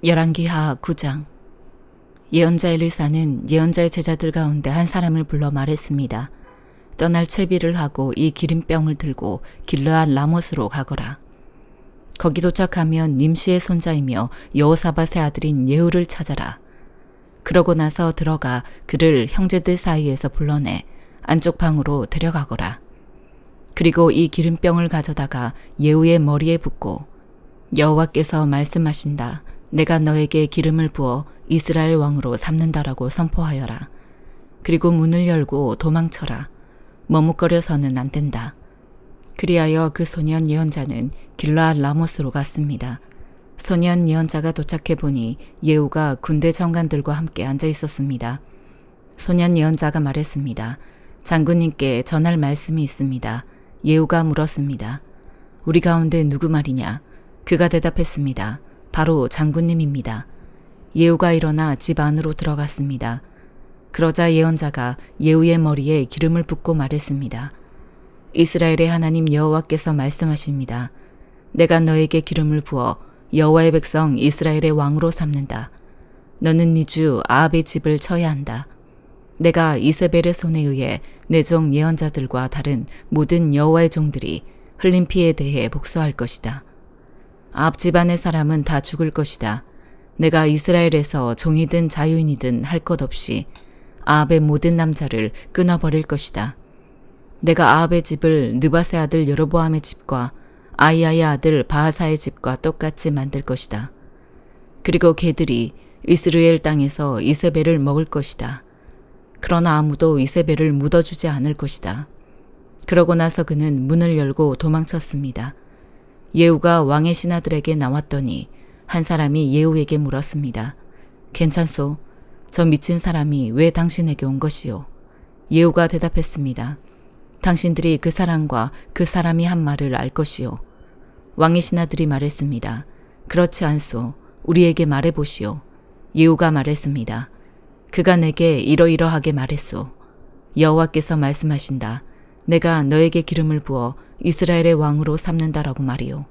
열왕기하 9장. 예언자 엘리사는 예언자의 제자들 가운데 한 사람을 불러 말했습니다. 떠날 채비를 하고 이 기름병을 들고 길르앗 라못으로 가거라. 거기 도착하면 님시의 손자이며 여호사밧의 아들인 예후를 찾아라. 그러고 나서 들어가 그를 형제들 사이에서 불러내 안쪽 방으로 데려가거라. 그리고 이 기름병을 가져다가 예후의 머리에 붓고 여호와께서 말씀하신다. 내가 너에게 기름을 부어 이스라엘 왕으로 삼는다라고 선포하여라. 그리고 문을 열고 도망쳐라. 머뭇거려서는 안 된다. 그리하여 그 소년 예언자는 길르앗 라못으로 갔습니다. 소년 예언자가 도착해 보니 예후가 군대 정관들과 함께 앉아 있었습니다. 소년 예언자가 말했습니다. 장군님께 전할 말씀이 있습니다. 예후가 물었습니다. 우리 가운데 누구 말이냐? 그가 대답했습니다. 바로 장군님입니다. 예후가 일어나 집 안으로 들어갔습니다. 그러자 예언자가 예후의 머리에 기름을 붓고 말했습니다. 이스라엘의 하나님 여호와께서 말씀하십니다. 내가 너에게 기름을 부어 여호와의 백성 이스라엘의 왕으로 삼는다. 너는 네 주 아합의 집을 쳐야 한다. 내가 이세벨의 손에 의해 내 종 예언자들과 다른 모든 여호와의 종들이 흘린 피에 대해 복수할 것이다. 아합 집안의 사람은 다 죽을 것이다. 내가 이스라엘에서 종이든 자유인이든 할 것 없이 아합의 모든 남자를 끊어버릴 것이다. 내가 아합의 집을 느밧의 아들 여로보암의 집과 아히야의 아들 바하사의 집과 똑같이 만들 것이다. 그리고 걔들이 이스라엘 땅에서 이세벨을 먹을 것이다. 그러나 아무도 이세벨을 묻어주지 않을 것이다. 그러고 나서 그는 문을 열고 도망쳤습니다. 예후가 왕의 신하들에게 나왔더니 한 사람이 예후에게 물었습니다. 괜찮소? 저 미친 사람이 왜 당신에게 온 것이요? 예후가 대답했습니다. 당신들이 그 사람과 그 사람이 한 말을 알 것이요. 왕의 신하들이 말했습니다. 그렇지 않소. 우리에게 말해보시오. 예후가 말했습니다. 그가 내게 이러이러하게 말했소. 여호와께서 말씀하신다. 내가 너에게 기름을 부어 이스라엘의 왕으로 삼는다라고 말이요.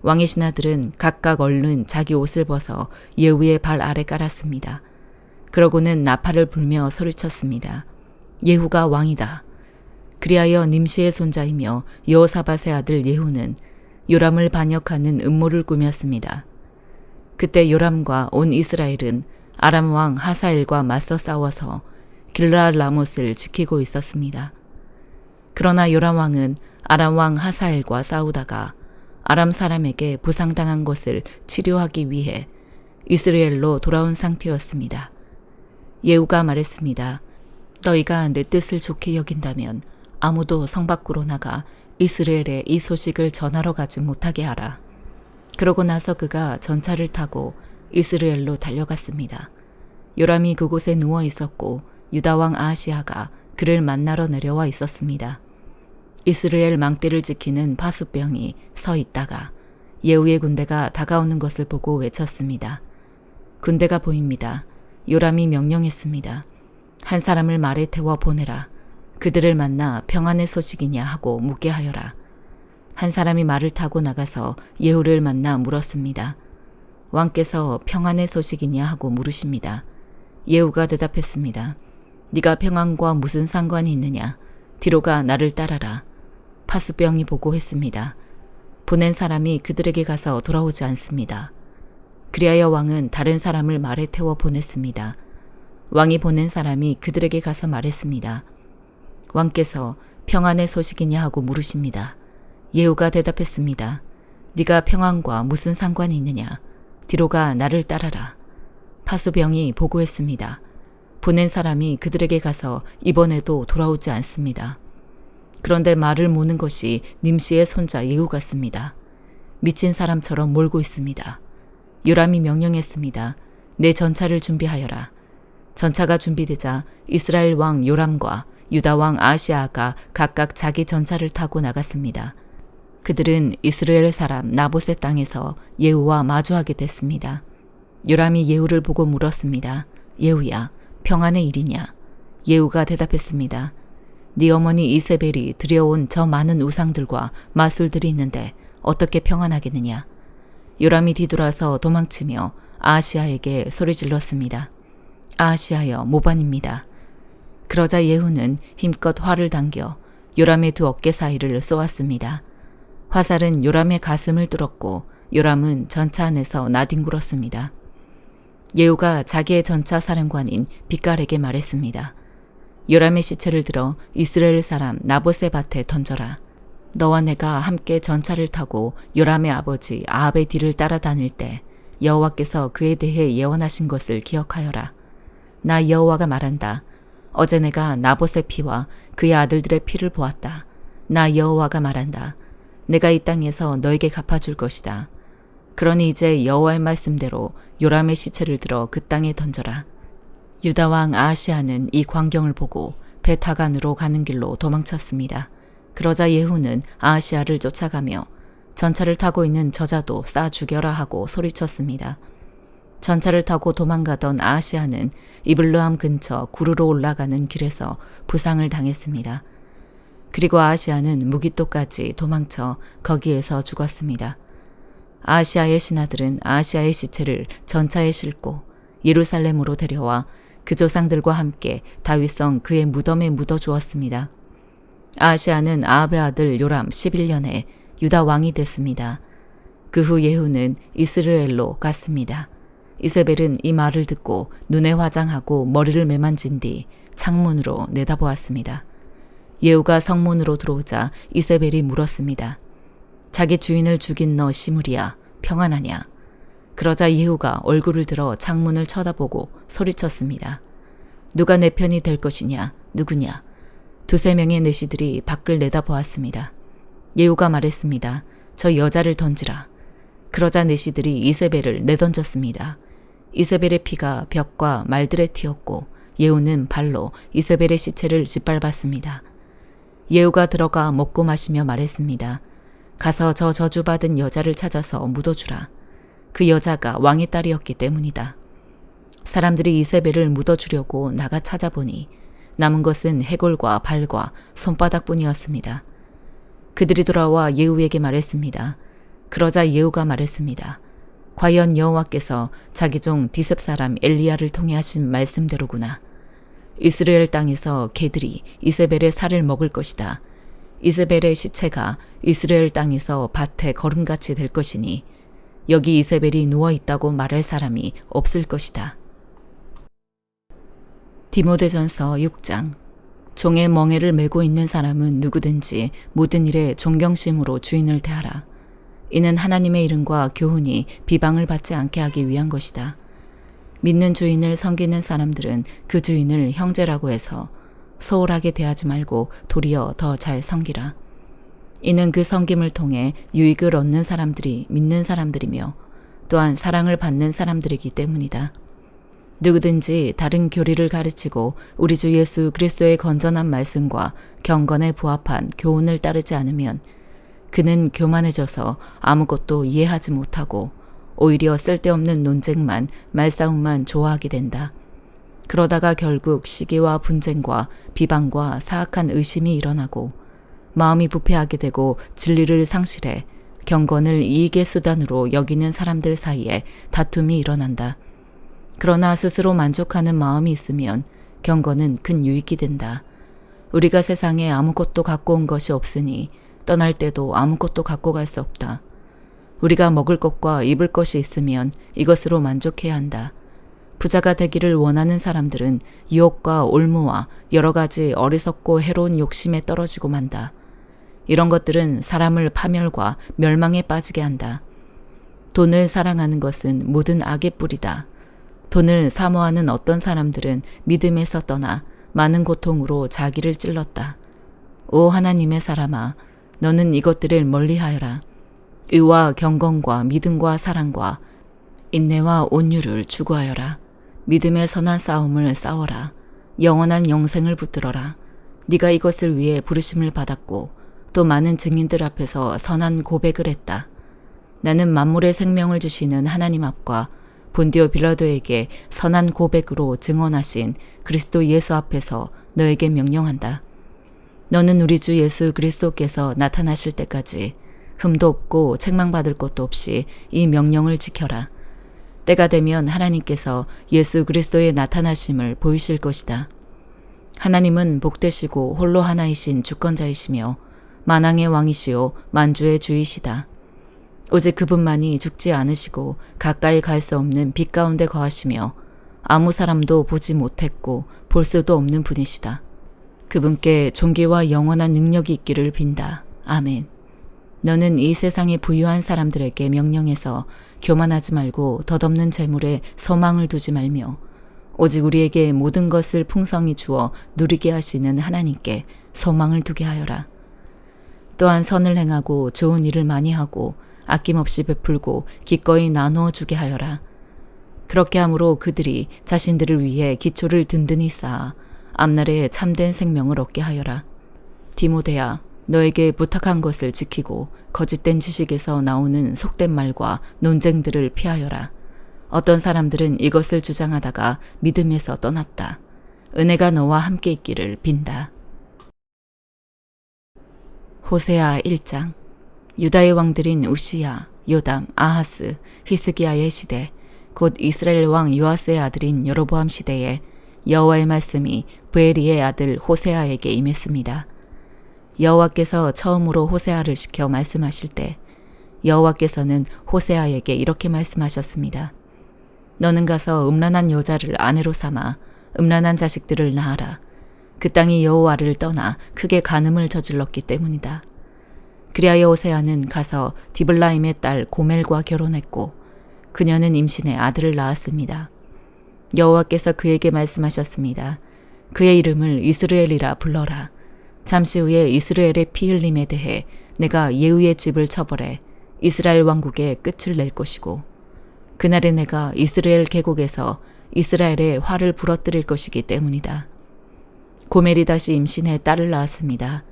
왕의 신하들은 각각 얼른 자기 옷을 벗어 예후의 발 아래 깔았습니다. 그러고는 나팔을 불며 소리쳤습니다. 예후가 왕이다. 그리하여 님시의 손자이며 여호사밧의 아들 예후는 요람을 반역하는 음모를 꾸몄습니다. 그때 요람과 온 이스라엘은 아람 왕 하사엘과 맞서 싸워서 길르앗 라못을 지키고 있었습니다. 그러나 요람 왕은 아람 왕 하사엘과 싸우다가 아람 사람에게 부상당한 것을 치료하기 위해 이스라엘로 돌아온 상태였습니다. 예후가 말했습니다. 너희가 내 뜻을 좋게 여긴다면 아무도 성 밖으로 나가 이스라엘에 이 소식을 전하러 가지 못하게 하라. 그러고 나서 그가 전차를 타고 이스라엘로 달려갔습니다. 요람이 그곳에 누워 있었고 유다 왕 아하시아가 그를 만나러 내려와 있었습니다. 이스라엘 망대를 지키는 파수병이 서 있다가 예후의 군대가 다가오는 것을 보고 외쳤습니다. 군대가 보입니다. 요람이 명령했습니다. 한 사람을 말에 태워 보내라. 그들을 만나 평안의 소식이냐 하고 묻게 하여라. 한 사람이 말을 타고 나가서 예후를 만나 물었습니다. 왕께서 평안의 소식이냐 하고 물으십니다. 예후가 대답했습니다. 네가 평안과 무슨 상관이 있느냐? 뒤로 가 나를 따라라. 파수병이 보고했습니다. 보낸 사람이 그들에게 가서 돌아오지 않습니다. 그리하여 왕은 다른 사람을 말에 태워 보냈습니다. 왕이 보낸 사람이 그들에게 가서 말했습니다. 왕께서 평안의 소식이냐 하고 물으십니다. 예후가 대답했습니다. 네가 평안과 무슨 상관이 있느냐? 뒤로 가 나를 따라라. 파수병이 보고했습니다. 보낸 사람이 그들에게 가서 이번에도 돌아오지 않습니다. 그런데 말을 모는 것이 님시의 손자 예후 같습니다. 미친 사람처럼 몰고 있습니다. 요람이 명령했습니다. 내 전차를 준비하여라. 전차가 준비되자 이스라엘 왕 요람과 유다 왕 아하시아가 각각 자기 전차를 타고 나갔습니다. 그들은 이스라엘 사람 나봇의 땅에서 예후와 마주하게 됐습니다. 요람이 예후를 보고 물었습니다. 예후야, 평안의 일이냐? 예후가 대답했습니다. 네 어머니 이세벨이 들여온 저 많은 우상들과 마술들이 있는데 어떻게 평안하겠느냐? 요람이 뒤돌아서 도망치며 아하시아에게 소리질렀습니다. 아하시아여, 모반입니다. 그러자 예후는 힘껏 활을 당겨 요람의 두 어깨 사이를 쏘았습니다. 화살은 요람의 가슴을 뚫었고 요람은 전차 안에서 나뒹굴었습니다. 예후가 자기의 전차 사령관인 빛깔에게 말했습니다. 요람의 시체를 들어 이스라엘 사람 나봇의 밭에 던져라. 너와 내가 함께 전차를 타고 요람의 아버지 아합의 뒤를 따라다닐 때 여호와께서 그에 대해 예언하신 것을 기억하여라. 나 여호와가 말한다. 어제 내가 나봇의 피와 그의 아들들의 피를 보았다. 나 여호와가 말한다. 내가 이 땅에서 너에게 갚아줄 것이다. 그러니 이제 여호와의 말씀대로 요람의 시체를 들어 그 땅에 던져라. 유다 왕 아하시아는 이 광경을 보고 베타간으로 가는 길로 도망쳤습니다. 그러자 예후는 아하시아를 쫓아가며 전차를 타고 있는 저자도 쏴 죽여라 하고 소리쳤습니다. 전차를 타고 도망가던 아하시아는 이블르함 근처 구르로 올라가는 길에서 부상을 당했습니다. 그리고 아하시아는 무기토까지 도망쳐 거기에서 죽었습니다. 아하시아의 신하들은 아하시아의 시체를 전차에 싣고 예루살렘으로 데려와 그 조상들과 함께 다윗성 그의 무덤에 묻어주었습니다. 아하시아는 아합의 아들 요람 11년에 유다 왕이 됐습니다. 그 후 예후는 이스라엘로 갔습니다. 이세벨은 이 말을 듣고 눈에 화장하고 머리를 매만진 뒤 창문으로 내다보았습니다. 예후가 성문으로 들어오자 이세벨이 물었습니다. 자기 주인을 죽인 너 시므리야, 평안하냐? 그러자 예후가 얼굴을 들어 창문을 쳐다보고 소리쳤습니다. 누가 내 편이 될 것이냐? 누구냐? 두세 명의 내시들이 밖을 내다보았습니다. 예후가 말했습니다. 저 여자를 던지라. 그러자 내시들이 이세벨을 내던졌습니다. 이세벨의 피가 벽과 말들에 튀었고 예후는 발로 이세벨의 시체를 짓밟았습니다. 예후가 들어가 먹고 마시며 말했습니다. 가서 저 저주받은 여자를 찾아서 묻어주라. 그 여자가 왕의 딸이었기 때문이다. 사람들이 이세벨을 묻어주려고 나가 찾아보니 남은 것은 해골과 발과 손바닥뿐이었습니다. 그들이 돌아와 예후에게 말했습니다. 그러자 예후가 말했습니다. 과연 여호와께서 자기 종 디셉 사람 엘리야를 통해 하신 말씀대로구나. 이스라엘 땅에서 개들이 이세벨의 살을 먹을 것이다. 이세벨의 시체가 이스라엘 땅에서 밭에 거름같이 될 것이니 여기 이세벨이 누워있다고 말할 사람이 없을 것이다. 디모데전서 6장. 종의 멍에를 메고 있는 사람은 누구든지 모든 일에 존경심으로 주인을 대하라. 이는 하나님의 이름과 교훈이 비방을 받지 않게 하기 위한 것이다. 믿는 주인을 섬기는 사람들은 그 주인을 형제라고 해서 소홀하게 대하지 말고 도리어 더 잘 섬기라. 이는 그 섬김을 통해 유익을 얻는 사람들이 믿는 사람들이며 또한 사랑을 받는 사람들이기 때문이다. 누구든지 다른 교리를 가르치고 우리 주 예수 그리스도의 건전한 말씀과 경건에 부합한 교훈을 따르지 않으면 그는 교만해져서 아무것도 이해하지 못하고 오히려 쓸데없는 논쟁만 말싸움만 좋아하게 된다. 그러다가 결국 시기와 분쟁과 비방과 사악한 의심이 일어나고 마음이 부패하게 되고 진리를 상실해 경건을 이익의 수단으로 여기는 사람들 사이에 다툼이 일어난다. 그러나 스스로 만족하는 마음이 있으면 경건은 큰 유익이 된다. 우리가 세상에 아무것도 갖고 온 것이 없으니 떠날 때도 아무것도 갖고 갈 수 없다. 우리가 먹을 것과 입을 것이 있으면 이것으로 만족해야 한다. 부자가 되기를 원하는 사람들은 유혹과 올무와 여러 가지 어리석고 해로운 욕심에 떨어지고 만다. 이런 것들은 사람을 파멸과 멸망에 빠지게 한다. 돈을 사랑하는 것은 모든 악의 뿌리다. 돈을 사모하는 어떤 사람들은 믿음에서 떠나 많은 고통으로 자기를 찔렀다. 오 하나님의 사람아, 너는 이것들을 멀리하여라. 의와 경건과 믿음과 사랑과 인내와 온유를 추구하여라. 믿음의 선한 싸움을 싸워라. 영원한 영생을 붙들어라. 네가 이것을 위해 부르심을 받았고 또 많은 증인들 앞에서 선한 고백을 했다. 나는 만물의 생명을 주시는 하나님 앞과 본디오 빌라도에게 선한 고백으로 증언하신 그리스도 예수 앞에서 너에게 명령한다. 너는 우리 주 예수 그리스도께서 나타나실 때까지 흠도 없고 책망받을 것도 없이 이 명령을 지켜라. 때가 되면 하나님께서 예수 그리스도의 나타나심을 보이실 것이다. 하나님은 복되시고 홀로 하나이신 주권자이시며 만왕의 왕이시요 만주의 주이시다. 오직 그분만이 죽지 않으시고 가까이 갈 수 없는 빛 가운데 거하시며 아무 사람도 보지 못했고 볼 수도 없는 분이시다. 그분께 존귀와 영원한 능력이 있기를 빈다. 아멘. 너는 이 세상의 부유한 사람들에게 명령해서 교만하지 말고 덧없는 재물에 소망을 두지 말며 오직 우리에게 모든 것을 풍성히 주어 누리게 하시는 하나님께 소망을 두게 하여라. 또한 선을 행하고 좋은 일을 많이 하고 아낌없이 베풀고 기꺼이 나누어 주게 하여라. 그렇게 함으로 그들이 자신들을 위해 기초를 든든히 쌓아 앞날에 참된 생명을 얻게 하여라. 디모데야, 너에게 부탁한 것을 지키고 거짓된 지식에서 나오는 속된 말과 논쟁들을 피하여라. 어떤 사람들은 이것을 주장하다가 믿음에서 떠났다. 은혜가 너와 함께 있기를 빈다. 호세아 1장. 유다의 왕들인 우시야, 요담, 아하스, 히스기야의 시대, 곧 이스라엘 왕 요아스의 아들인 여로보암 시대에 여호와의 말씀이 브에리의 아들 호세아에게 임했습니다. 여호와께서 처음으로 호세아를 시켜 말씀하실 때 여호와께서는 호세아에게 이렇게 말씀하셨습니다. 너는 가서 음란한 여자를 아내로 삼아 음란한 자식들을 낳아라. 그 땅이 여호와를 떠나 크게 간음을 저질렀기 때문이다. 그리하여 호세아는 가서 디블라임의 딸 고멜과 결혼했고 그녀는 임신해 아들을 낳았습니다. 여호와께서 그에게 말씀하셨습니다. 그의 이름을 이스르엘이라 불러라. 잠시 후에 이스라엘의 피 흘림에 대해 내가 예후의 집을 처벌해 이스라엘 왕국의 끝을 낼 것이고 그날에 내가 이스라엘 계곡에서 이스라엘의 화를 부러뜨릴 것이기 때문이다. 고멜이 다시 임신해 딸을 낳았습니다.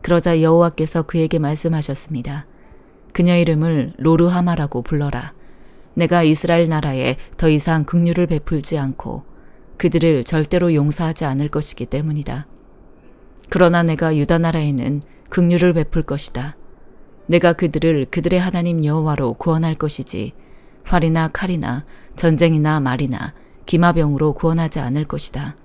그러자 여호와께서 그에게 말씀하셨습니다. 그녀 이름을 로르하마라고 불러라. 내가 이스라엘 나라에 더 이상 긍휼을 베풀지 않고 그들을 절대로 용서하지 않을 것이기 때문이다. 그러나 내가 유다 나라에는 긍휼을 베풀 것이다. 내가 그들을 그들의 하나님 여호와로 구원할 것이지 활이나 칼이나 전쟁이나 말이나 기마병으로 구원하지 않을 것이다.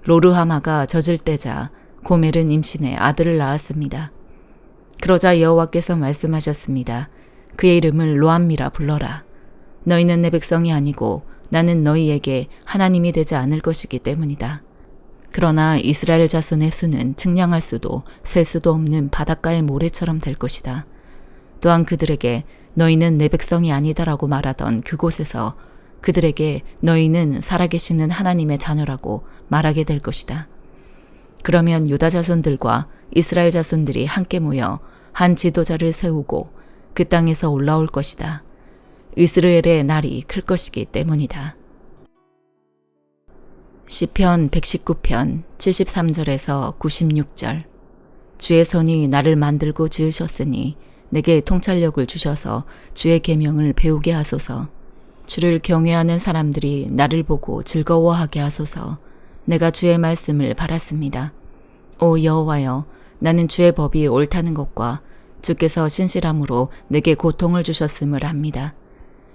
로르하마가 젖을 때자 고멜은 임신해 아들을 낳았습니다. 그러자 여호와께서 말씀하셨습니다. 그의 이름을 로암미라 불러라. 너희는 내 백성이 아니고 나는 너희에게 하나님이 되지 않을 것이기 때문이다. 그러나 이스라엘 자손의 수는 측량할 수도 셀 수도 없는 바닷가의 모래처럼 될 것이다. 또한 그들에게 너희는 내 백성이 아니다라고 말하던 그곳에서 그들에게 너희는 살아계시는 하나님의 자녀라고 말하게 될 것이다. 그러면 유다 자손들과 이스라엘 자손들이 함께 모여 한 지도자를 세우고 그 땅에서 올라올 것이다. 이스라엘의 날이 클 것이기 때문이다. 시편 119편 73절에서 96절. 주의 손이 나를 만들고 지으셨으니 내게 통찰력을 주셔서 주의 계명을 배우게 하소서. 주를 경외하는 사람들이 나를 보고 즐거워하게 하소서. 내가 주의 말씀을 바랐습니다. 오 여호와여, 나는 주의 법이 옳다는 것과 주께서 신실함으로 내게 고통을 주셨음을 압니다.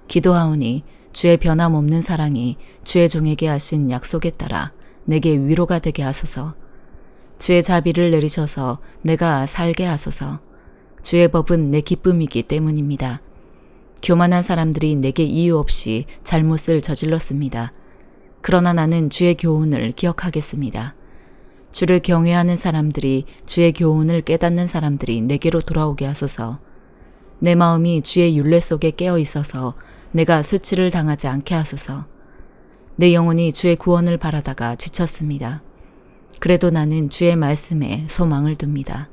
기도하오니 주의 변함없는 사랑이 주의 종에게 하신 약속에 따라 내게 위로가 되게 하소서. 주의 자비를 내리셔서 내가 살게 하소서. 주의 법은 내 기쁨이기 때문입니다. 교만한 사람들이 내게 이유 없이 잘못을 저질렀습니다. 그러나 나는 주의 교훈을 기억하겠습니다. 주를 경외하는 사람들이 주의 교훈을 깨닫는 사람들이 내게로 돌아오게 하소서. 내 마음이 주의 율례 속에 깨어 있어서 내가 수치를 당하지 않게 하소서. 내 영혼이 주의 구원을 바라다가 지쳤습니다. 그래도 나는 주의 말씀에 소망을 둡니다.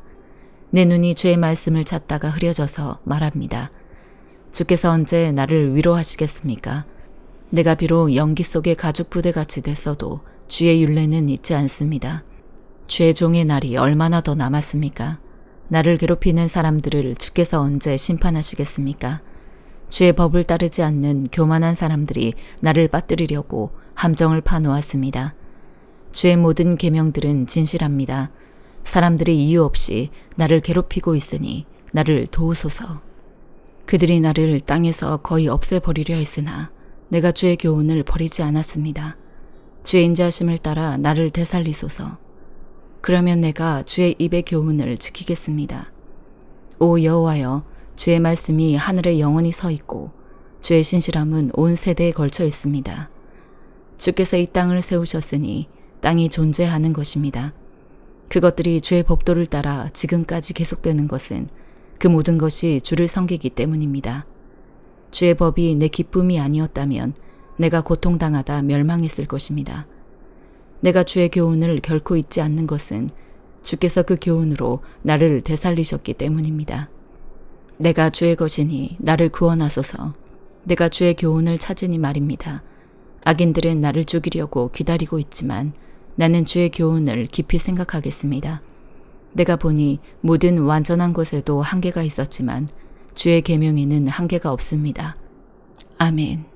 내 눈이 주의 말씀을 찾다가 흐려져서 말합니다. 주께서 언제 나를 위로하시겠습니까? 내가 비록 연기 속의 가죽 부대같이 됐어도 주의 율례는 잊지 않습니다. 주의 종의 날이 얼마나 더 남았습니까? 나를 괴롭히는 사람들을 주께서 언제 심판하시겠습니까? 주의 법을 따르지 않는 교만한 사람들이 나를 빠뜨리려고 함정을 파놓았습니다. 주의 모든 계명들은 진실합니다. 사람들이 이유 없이 나를 괴롭히고 있으니 나를 도우소서. 그들이 나를 땅에서 거의 없애버리려 했으나 내가 주의 교훈을 버리지 않았습니다. 주의 인자하심을 따라 나를 되살리소서. 그러면 내가 주의 입의 교훈을 지키겠습니다. 오 여호와여, 주의 말씀이 하늘에 영원히 서 있고 주의 신실함은 온 세대에 걸쳐 있습니다. 주께서 이 땅을 세우셨으니 땅이 존재하는 것입니다. 그것들이 주의 법도를 따라 지금까지 계속되는 것은 그 모든 것이 주를 섬기기 때문입니다. 주의 법이 내 기쁨이 아니었다면 내가 고통당하다 멸망했을 것입니다. 내가 주의 교훈을 결코 잊지 않는 것은 주께서 그 교훈으로 나를 되살리셨기 때문입니다. 내가 주의 것이니 나를 구원하소서. 내가 주의 교훈을 찾으니 말입니다. 악인들은 나를 죽이려고 기다리고 있지만 나는 주의 교훈을 깊이 생각하겠습니다. 내가 보니 모든 완전한 것에도 한계가 있었지만 주의 계명에는 한계가 없습니다. 아멘.